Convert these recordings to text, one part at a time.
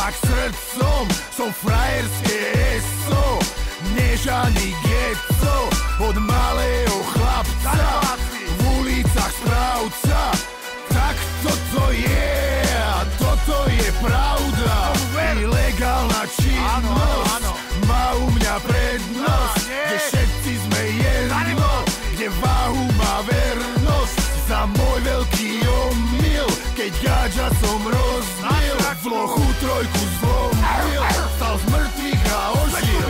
tak srdcom som frajerské eso, nežaný geco, od malého chlapca, v ulicách správca. Tak toto je pravda, ilegálna činnosť má u mňa prednosť, kde všetci sme jedno, kde váhu má vernosť. Za môj veľký omyl, keď gáča som rozbil, plochu trojku zlomil, stal z mŕtvych a ožil.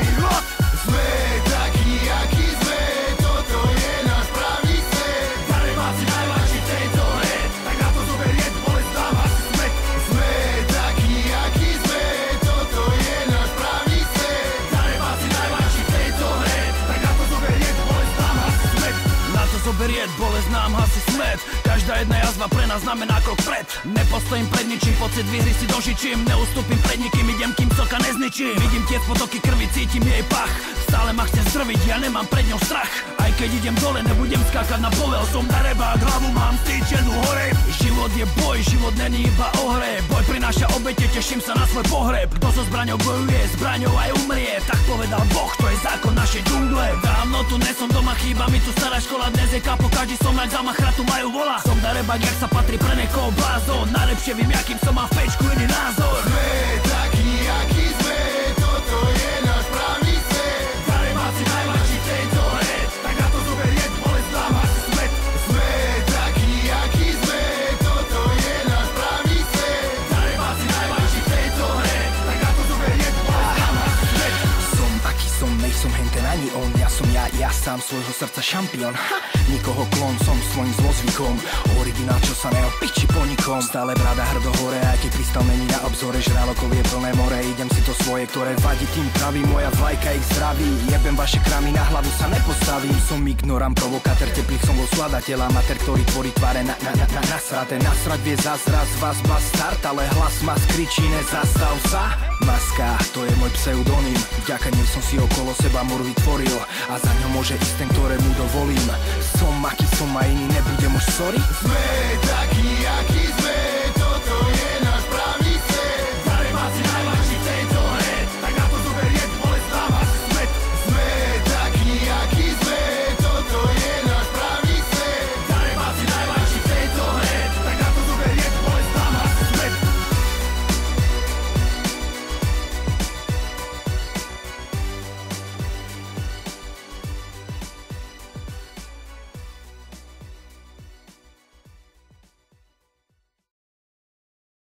Sme takí, akí sme, toto je náš pravý svet. Darebáci najmladší v tejto hre, tak na to zober jed, bolesť nám asi smet. Sme takí, akí sme, toto je náš pravý svet. Darebáci najmladší v tejto hre, tak na to zober jed, bolesť nám asi smet. Na to zober jed, bolesť nám hasi smet. Každá jedna jazva pre nás znamená krok pred. Nepostojím pred ničím, pocit výhry si dožičím. Neustúpim pred nikým, idem kým soka nezničím. Vidím tie potoky krvi, cítim jej pach. Stále ma chce zdrviť, ja nemám pred ňou strach. Aj keď idem dole, nebudem skákať na povel. Som darebák, hlavu mám stýčenú hore. Život je boj, život není iba o hre. Boj prináša obete, teším sa na svoj pohreb. Kto so zbraňou bojuje, zbraňou aj umrie. Tak povedal Boh, to je zákon našej džungle. Dávno tu nesom doma, chýba mi tu stará škola. Dnes je kápo, každý som jak zamach chratu majú volá. Som darebák, jak sa patrí pre niekoho blázon. Najlepšie vím, jakým som má v pečku iný názor. Sme takí, akí sme, toto je náš pravý svet. Darebáci najmladší v tejto hre, tak na to zober jed, bolesť nám asi smet. Sme takí, akí sme, toto je náš pravý svet. Darebáci najmladší v tejto hre, tak na to zober jed, bolesť nám asi smet. Som taký som, nejsom henten ani on. Ja som ja sám svojho srdca šampión. Nikoho klon, som svojím zlozvykom. Originál, čo sa neopiči po nikom. Stále brada hrdo hore, aj keď kristal není na obzore. Žralokov je plné more, idem si to svoje, ktoré vadí tým pravý. Moja vlajka ich zdraví, jebem vaše kramy, na hlavu sa nepostavím. Som ignorant, provokátor, teplých som bol skladateľ, amatér, ktorý tvorí tváre nasraté. Nasrať vie zazraz vás bastard, ale hlas ma skričí, nezastav sa. Maska, to je môj pseudonym, vďaka nej som si okolo seba mur vytvoril a za ňou môže ísť ten, ktorému dovolím. Som aký som a iný, nebudem už sorry. Sme takí, akí sme.